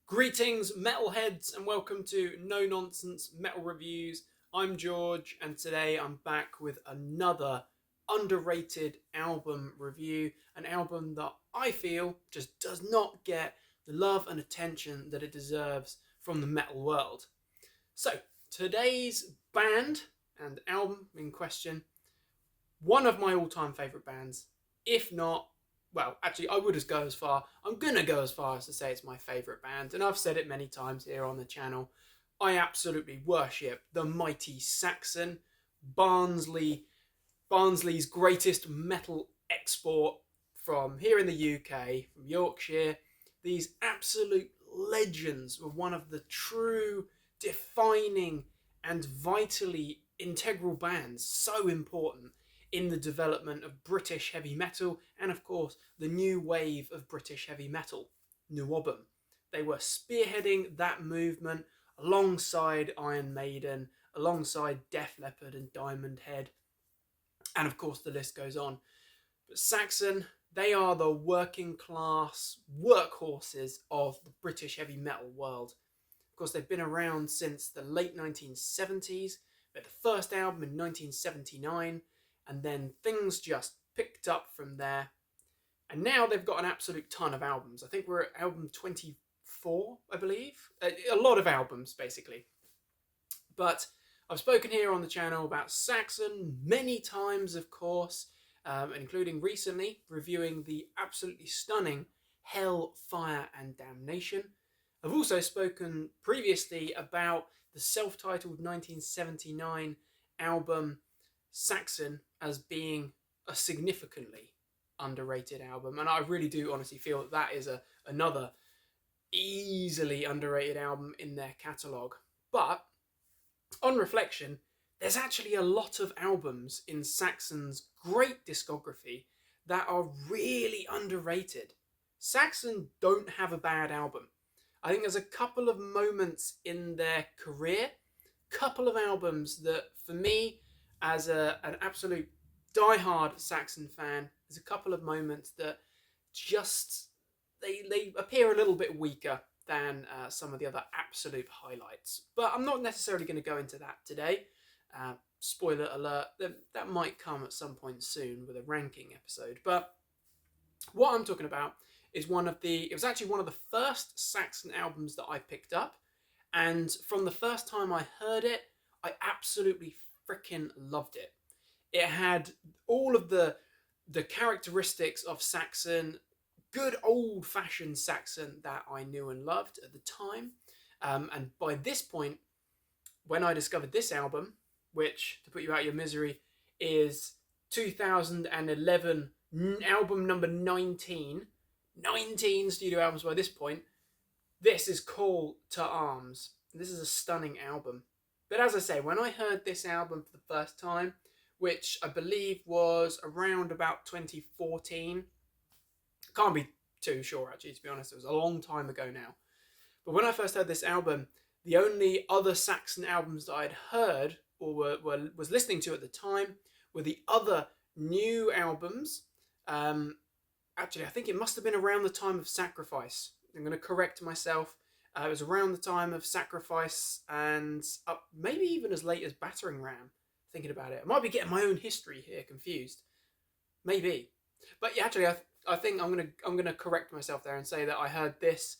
Greetings, metalheads, and welcome to No Nonsense Metal Reviews. I'm George, and today I'm back with another underrated album review, an album that I feel just does not get the love and attention that it deserves from the metal world. So, today's band and album in question, one of my all-time favourite bands, if not, well, actually, I'm going to go as far as to say it's my favourite band, and I've said it many times here on the channel. I absolutely worship the Mighty Saxon, Barnsley's greatest metal export from here in the UK, from Yorkshire. These absolute legends were one of the true defining and vitally integral bands, so important in the development of British heavy metal and, of course, the new wave of British heavy metal, NWOBHM. They were spearheading that movement alongside Iron Maiden, alongside Def Leppard and Diamond Head, and of course the list goes on. But Saxon, they are the working class workhorses of the British heavy metal world. Of course, they've been around since the late 1970s. They had the first album in 1979, and then things just picked up from there. And now they've got an absolute ton of albums. I think we're at album 24, I believe. A lot of albums, basically. But I've spoken here on the channel about Saxon many times, of course, including recently reviewing the absolutely stunning Hell, Fire and Damnation. I've also spoken previously about the self-titled 1979 album Saxon as being a significantly underrated album, and I really do honestly feel that is another easily underrated album in their catalogue. But on reflection, there's actually a lot of albums in Saxon's great discography that are really underrated. Saxon don't have a bad album. I think there's a couple of moments in their career, couple of albums that, for me, as an absolute diehard Saxon fan, there's a couple of moments that just, they appear a little bit weaker than some of the other absolute highlights. But I'm not necessarily going to go into that today. Spoiler alert, that might come at some point soon with a ranking episode. But what I'm talking about is it was actually one of the first Saxon albums that I picked up. And from the first time I heard it, I absolutely freaking loved it. It had all of the characteristics of Saxon, good old-fashioned Saxon that I knew and loved at the time. And by this point, when I discovered this album, which, to put you out of your misery, is 2011 album number 19 studio albums by this point, this is Call to Arms. This is a stunning album. But as I say, when I heard this album for the first time, which I believe was around about 2014, can't be too sure actually, to be honest, it was a long time ago now. But when I first heard this album, the only other Saxon albums that I'd heard or was listening to at the time were the other new albums. Actually, I think it must have been around the time of Sacrifice. I'm going to correct myself. It was around the time of Sacrifice and up maybe even as late as Battering Ram, thinking about it. I might be getting my own history here confused. Maybe. But yeah, actually, I think I'm gonna correct myself there and say that I heard this,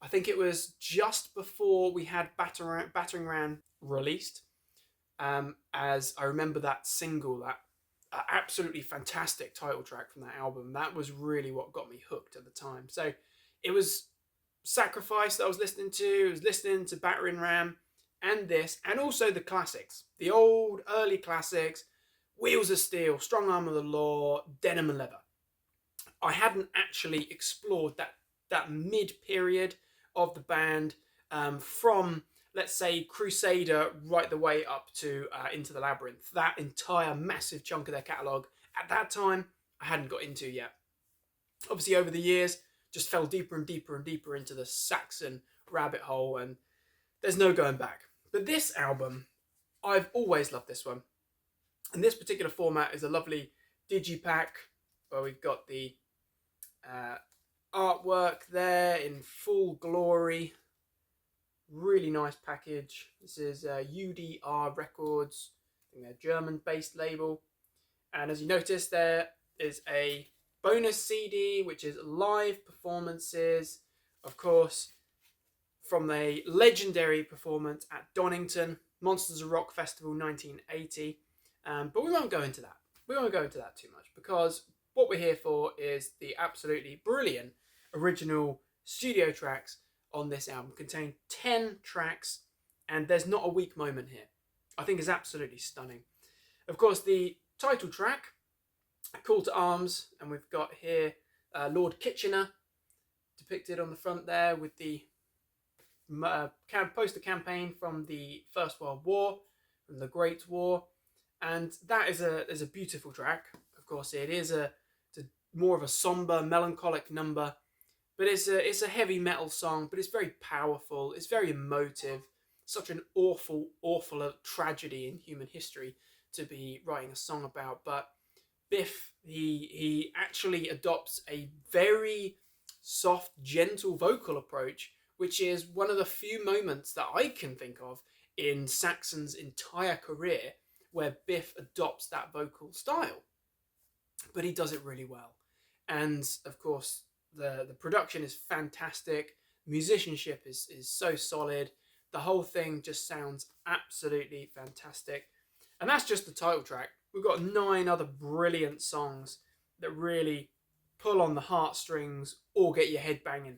I think it was just before we had Battering Ram released, as I remember that single, that absolutely fantastic title track from that album. That was really what got me hooked at the time. So it was Sacrifice that I was listening to. I was listening to Battering Ram and this, and also the classics, the old early classics, Wheels of Steel, Strong Arm of the Law, Denim and Leather. I hadn't actually explored that mid-period of the band, from, let's say, Crusader right the way up to Into the Labyrinth. That entire massive chunk of their catalogue, at that time, I hadn't got into yet. Obviously, over the years, just fell deeper and deeper and deeper into the Saxon rabbit hole, and there's no going back. But this album, I've always loved this one. And this particular format is a lovely digipack where we've got the artwork there in full glory. Really nice package. This is UDR Records. I think they're German-based label. And as you notice, there is a bonus CD, which is live performances, of course, from a legendary performance at Donington, Monsters of Rock Festival 1980. But we won't go into that. We won't go into that too much, because what we're here for is the absolutely brilliant original studio tracks on this album. Contain 10 tracks, and there's not a weak moment here. I think is absolutely stunning. Of course, the title track, Call to Arms, and we've got here Lord Kitchener depicted on the front there with the poster campaign from the First World War, from the Great War, and that is a beautiful track. Of course, it's more of a somber, melancholic number, but it's a heavy metal song, but it's very powerful. It's very emotive. Such an awful tragedy in human history to be writing a song about. But Biff, he actually adopts a very soft, gentle vocal approach, which is one of the few moments that I can think of in Saxon's entire career where Biff adopts that vocal style. But he does it really well. And of course, the production is fantastic. Musicianship is so solid. The whole thing just sounds absolutely fantastic. And that's just the title track. We've got 9 other brilliant songs that really pull on the heartstrings or get your head banging.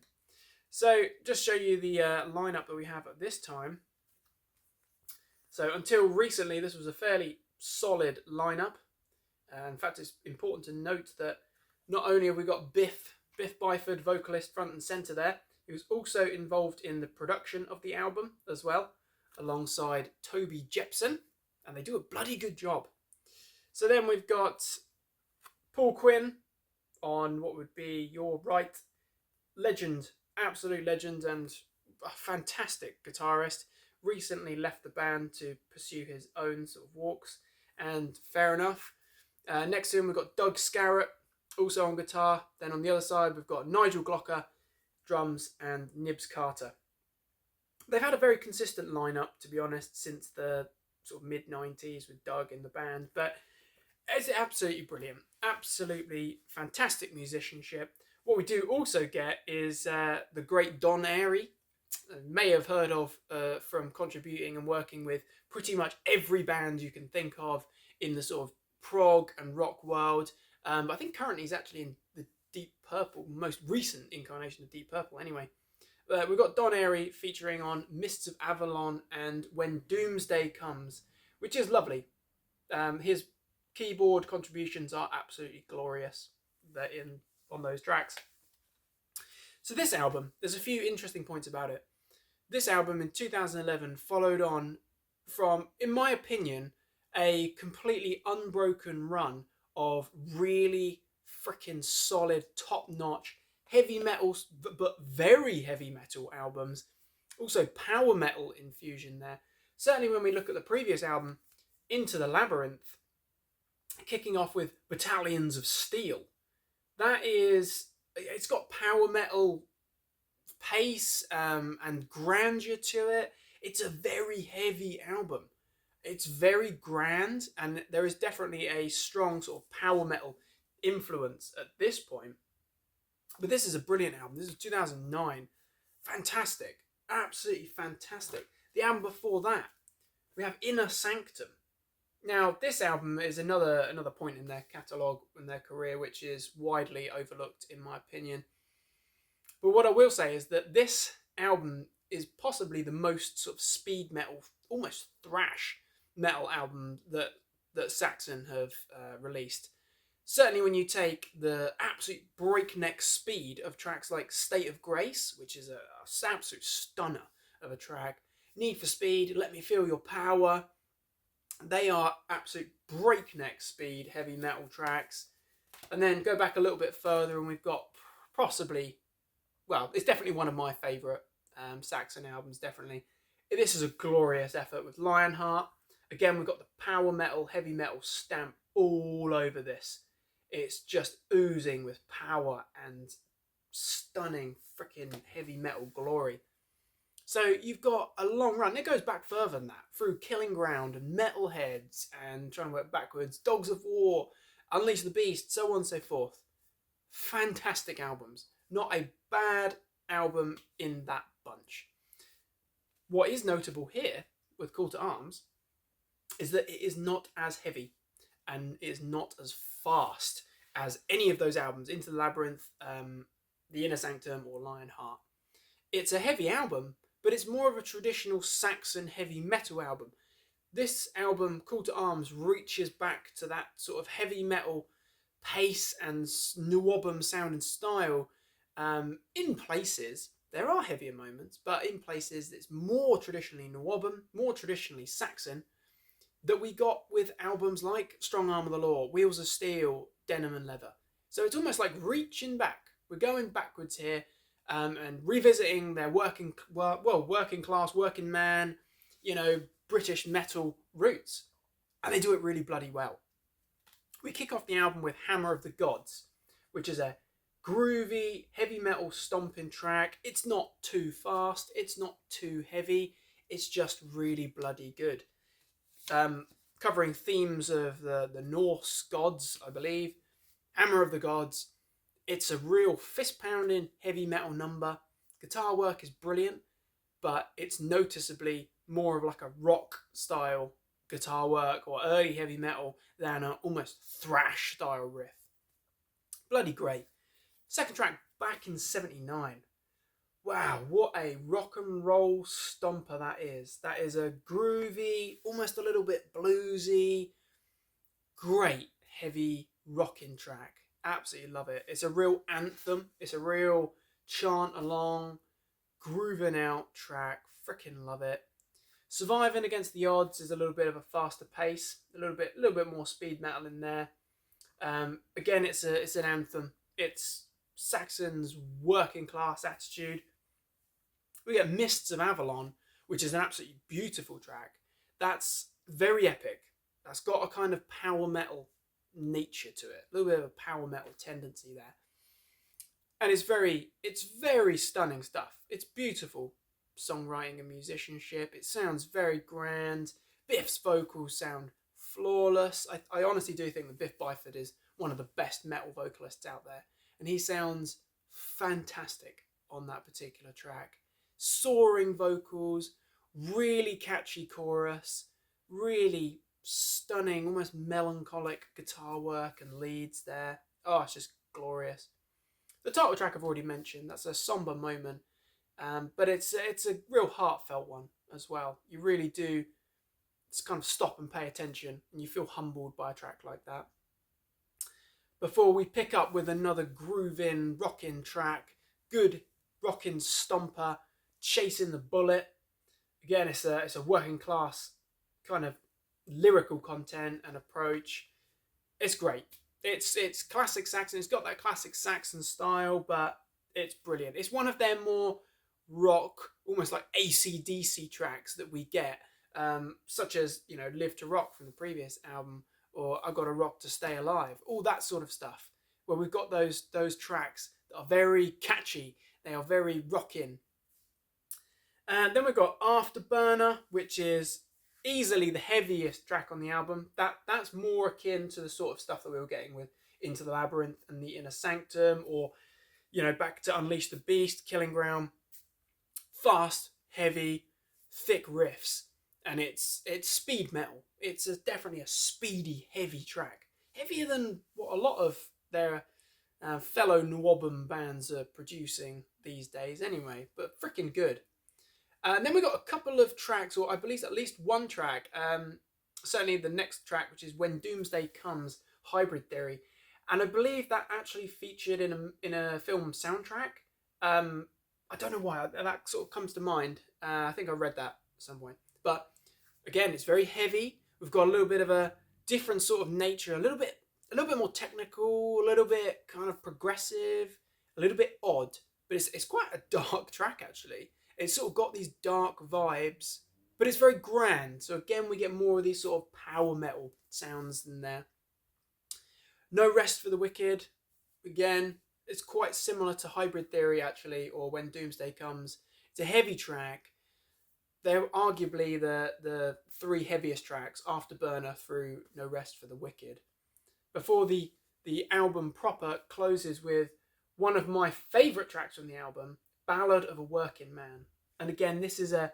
So just show you the lineup that we have at this time. So until recently, this was a fairly solid lineup. In fact, it's important to note that not only have we got Biff Byford, vocalist, front and centre there, he was also involved in the production of the album as well, alongside Toby Jepson, and they do a bloody good job. So then we've got Paul Quinn on what would be Your Right, legend, absolute legend, and a fantastic guitarist. Recently left the band to pursue his own sort of walks, and fair enough. Next to him we've got Doug Scarrett, also on guitar. Then on the other side we've got Nigel Glocker, drums, and Nibs Carter. They've had a very consistent lineup, to be honest, since the sort of mid-90s with Doug in the band, but it's absolutely brilliant. Absolutely fantastic musicianship. What we do also get is the great Don Airey. May have heard of from contributing and working with pretty much every band you can think of in the sort of prog and rock world. I think currently he's actually in the Deep Purple, most recent incarnation of Deep Purple anyway. We've got Don Airey featuring on Mists of Avalon and When Doomsday Comes, which is lovely. His keyboard contributions are absolutely glorious on those tracks. So this album, there's a few interesting points about it. This album in 2011 followed on from, in my opinion, a completely unbroken run of really freaking solid, top-notch, heavy metal, but very heavy metal albums. Also power metal infusion there. Certainly when we look at the previous album, Into the Labyrinth, kicking off with Battalions of Steel. It's got power metal pace and grandeur to it. It's a very heavy album. It's very grand, and there is definitely a strong sort of power metal influence at this point. But this is a brilliant album. This is 2009. Fantastic. Absolutely fantastic. The album before that, we have Inner Sanctum. Now, this album is another point in their catalogue, in their career, which is widely overlooked, in my opinion. But what I will say is that this album is possibly the most sort of speed metal, almost thrash metal album that Saxon have released. Certainly when you take the absolute breakneck speed of tracks like State of Grace, which is an absolute stunner of a track, Need for Speed, Let Me Feel Your Power, they are absolute breakneck speed heavy metal tracks. And then go back a little bit further and we've got possibly, well, it's definitely one of my favourite Saxon albums, definitely. This is a glorious effort with Lionheart. Again, we've got the power metal, heavy metal stamp all over this. It's just oozing with power and stunning freaking heavy metal glory. So you've got a long run. It goes back further than that, through Killing Ground and Metalheads, and trying to work backwards, Dogs of War, Unleash the Beast, so on and so forth. Fantastic albums. Not a bad album in that bunch. What is notable here with Call to Arms is that it is not as heavy and is not as fast as any of those albums, Into the Labyrinth, The Inner Sanctum, or Lionheart. It's a heavy album, but it's more of a traditional Saxon heavy metal album. This album, Call to Arms, reaches back to that sort of heavy metal pace and NWOBHM sound and style. In places, there are heavier moments, but in places it's more traditionally NWOBHM, more traditionally Saxon, that we got with albums like Strong Arm of the Law, Wheels of Steel, Denim and Leather. So it's almost like reaching back. We're going backwards here, and revisiting their working class, working man, British metal roots. And they do it really bloody well. We kick off the album with Hammer of the Gods, which is a groovy, heavy metal stomping track. It's not too fast, it's not too heavy, it's just really bloody good. Covering themes of the Norse gods, I believe. Hammer of the Gods. It's a real fist-pounding heavy metal number. Guitar work is brilliant, but it's noticeably more of like a rock style guitar work or early heavy metal than an almost thrash style riff. Bloody great. Second track, back in 79. Wow, what a rock and roll stomper that is. That is a groovy, almost a little bit bluesy, great heavy rocking track. Absolutely love it. It's a real anthem. It's a real chant along, grooving out track. Freaking love it. Surviving Against the Odds is a little bit of a faster pace, a little bit more speed metal in there. Again, it's an anthem. It's Saxon's working class attitude. We get Mists of Avalon, which is an absolutely beautiful track. That's very epic. That's got a kind of power metal nature to it, a little bit of a power metal tendency there, and it's very stunning stuff. It's beautiful songwriting and musicianship. It sounds very grand. Biff's vocals sound flawless. I honestly do think that Biff Byford is one of the best metal vocalists out there, and he sounds fantastic on that particular track. Soaring vocals, really catchy chorus, really stunning, almost melancholic guitar work and leads there. Oh, it's just glorious. The title track I've already mentioned. That's a somber moment, but it's a real heartfelt one as well. You really do just kind of stop and pay attention, and you feel humbled by a track like that. Before we pick up with another grooving, rocking track, good rocking stomper, Chasing the Bullet. Again, it's a working class kind of lyrical content and approach. It's great. It's classic Saxon. It's got that classic Saxon style, but it's brilliant. It's one of their more rock, almost like AC/DC tracks that we get, such as Live to Rock from the previous album, or I Gotta Rock to Stay Alive, all that sort of stuff, where we've got those tracks that are very catchy. They are very rocking. And then we've got Afterburner, which is easily the heaviest track on the album. That's more akin to the sort of stuff that we were getting with Into the Labyrinth and The Inner Sanctum, or back to Unleash the Beast, Killing Ground. Fast, heavy, thick riffs, and it's speed metal. It's definitely a speedy, heavy track, heavier than what a lot of their fellow NWOBHM bands are producing these days, anyway. But freaking good. And then we got a couple of tracks, or I believe at least one track, certainly the next track, which is When Doomsday Comes, Hybrid Theory. And I believe that actually featured in a film soundtrack. I don't know why, that sort of comes to mind. I think I read that at some point. But again, it's very heavy. We've got a little bit of a different sort of nature, a little bit more technical, a little bit kind of progressive, a little bit odd. But it's quite a dark track, actually. It's sort of got these dark vibes, but it's very grand. So again, we get more of these sort of power metal sounds in there. No Rest for the Wicked. Again, it's quite similar to Hybrid Theory, actually, or When Doomsday Comes. It's a heavy track. They're arguably the three heaviest tracks, Afterburner through No Rest for the Wicked. Before the album proper closes with one of my favourite tracks from the album, Ballad of a Working Man. And again, this is a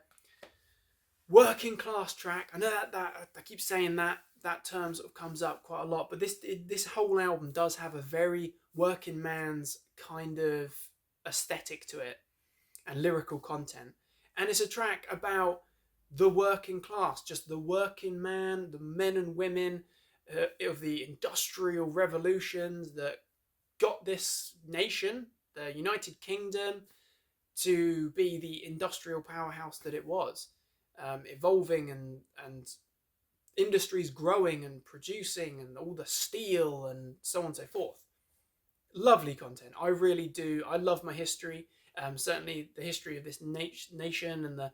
working class track. I know that I keep saying that term sort of comes up quite a lot, but this whole album does have a very working man's kind of aesthetic to it and lyrical content. And it's a track about the working class, just the working man, the men and women of the industrial revolutions that got this nation, the United Kingdom, to be the industrial powerhouse that it was, evolving and industries growing and producing and all the steel and so on and so forth. Lovely content. I really do. I love my history. Certainly the history of this nation and the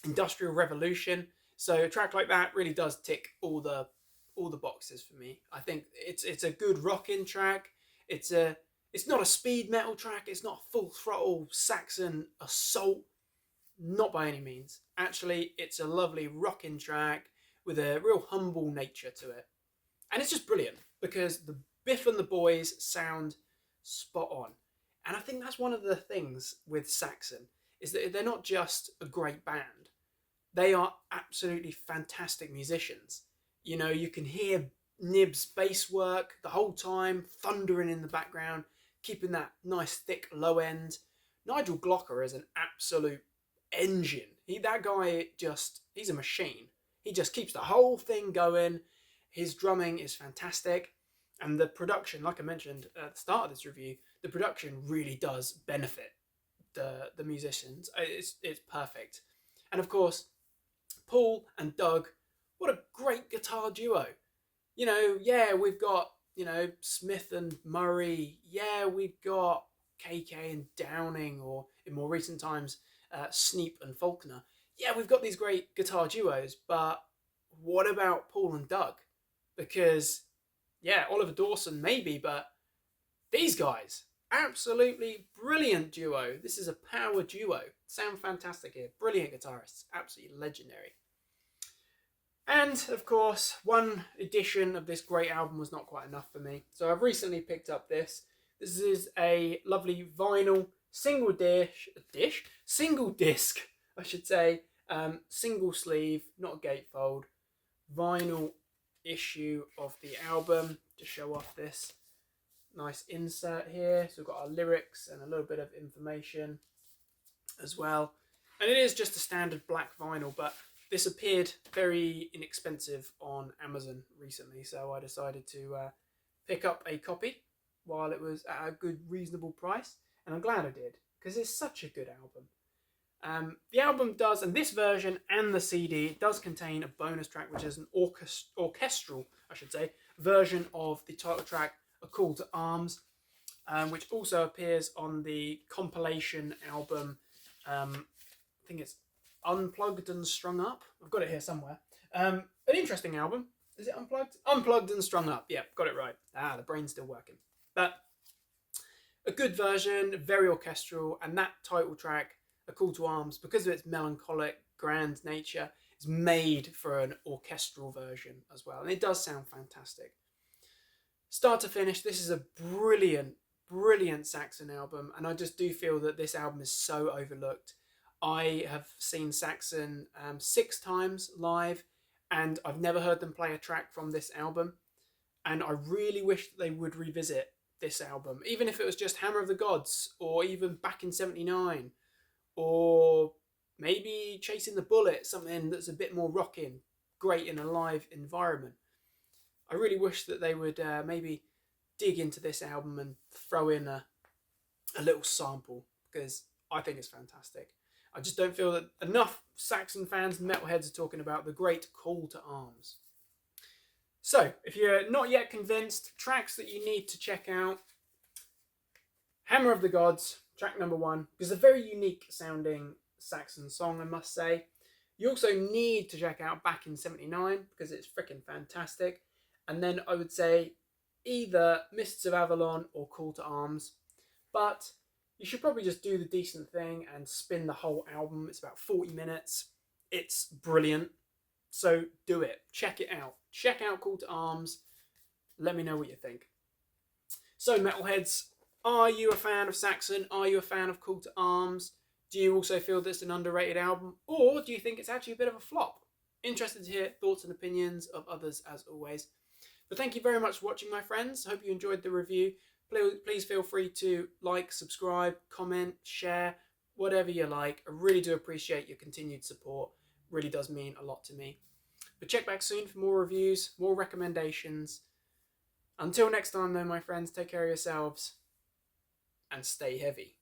industrial revolution. So a track like that really does tick all the boxes for me. I think it's a good rocking track. It's not a speed metal track. It's not full throttle Saxon assault. Not by any means. Actually, it's a lovely rocking track with a real humble nature to it. And it's just brilliant because the Biff and the boys sound spot on. And I think that's one of the things with Saxon, is that they're not just a great band. They are absolutely fantastic musicians. You know, you can hear Nib's bass work the whole time, thundering in the background, keeping that nice thick low end. Nigel Glocker is an absolute engine. He's a machine. He just keeps the whole thing going. His drumming is fantastic. And the production, like I mentioned at the start of this review, the production really does benefit the musicians. It's perfect. And of course, Paul and Doug, what a great guitar duo. You know, yeah, we've got, you know, Smith and Murray. Yeah, we've got KK and Downing, or in more recent times, Sneap and Faulkner. Yeah, we've got these great guitar duos, but what about Paul and Doug? Because, yeah, Oliver Dawson maybe, but these guys, absolutely brilliant duo. This is a power duo. Sound fantastic here. Brilliant guitarists. Absolutely legendary. And, of course, one edition of this great album was not quite enough for me. So I've recently picked up this. This is a lovely vinyl single disc, I should say. Single sleeve, not a gatefold. Vinyl issue of the album to show off this nice insert here. So we've got our lyrics and a little bit of information as well. And it is just a standard black vinyl, but this appeared very inexpensive on Amazon recently, so I decided to pick up a copy while it was at a good, reasonable price, and I'm glad I did, because it's such a good album. The album does, and this version and the CD, does contain a bonus track, which is an orchestral, I should say, version of the title track, A Call to Arms, which also appears on the compilation album, I think it's Unplugged and Strung Up. I've got it here somewhere. An interesting album. Is it Unplugged? Unplugged and Strung Up. Yeah, got it right. The brain's still working. But a good version, very orchestral, and that title track, A Call to Arms, because of its melancholic, grand nature, is made for an orchestral version as well. And it does sound fantastic. Start to finish, this is a brilliant, brilliant Saxon album, and I just do feel that this album is so overlooked. I have seen Saxon 6 times live, and I've never heard them play a track from this album. And I really wish that they would revisit this album, even if it was just Hammer of the Gods, or even Back in '79, or maybe Chasing the Bullet, something that's a bit more rocking, great in a live environment. I really wish that they would maybe dig into this album and throw in a little sample, because I think it's fantastic. I just don't feel that enough Saxon fans and metalheads are talking about the great Call to Arms. So, if you're not yet convinced, tracks that you need to check out: Hammer of the Gods, track number 1, because it's a very unique sounding Saxon song, I must say. You also need to check out Back in '79, because it's freaking fantastic. And then I would say either Mists of Avalon or Call to Arms, but you should probably just do the decent thing and spin the whole album. It's about 40 minutes. It's brilliant. So do it. Check it out. Check out Call to Arms. Let me know what you think. So, metalheads, are you a fan of Saxon? Are you a fan of Call to Arms? Do you also feel this is an underrated album? Or do you think it's actually a bit of a flop? Interested to hear thoughts and opinions of others as always. But thank you very much for watching, my friends. Hope you enjoyed the review. Please feel free to like, subscribe, comment, share, whatever you like. I really do appreciate your continued support. It really does mean a lot to me. But check back soon for more reviews, more recommendations. Until next time though, my friends, take care of yourselves and stay heavy.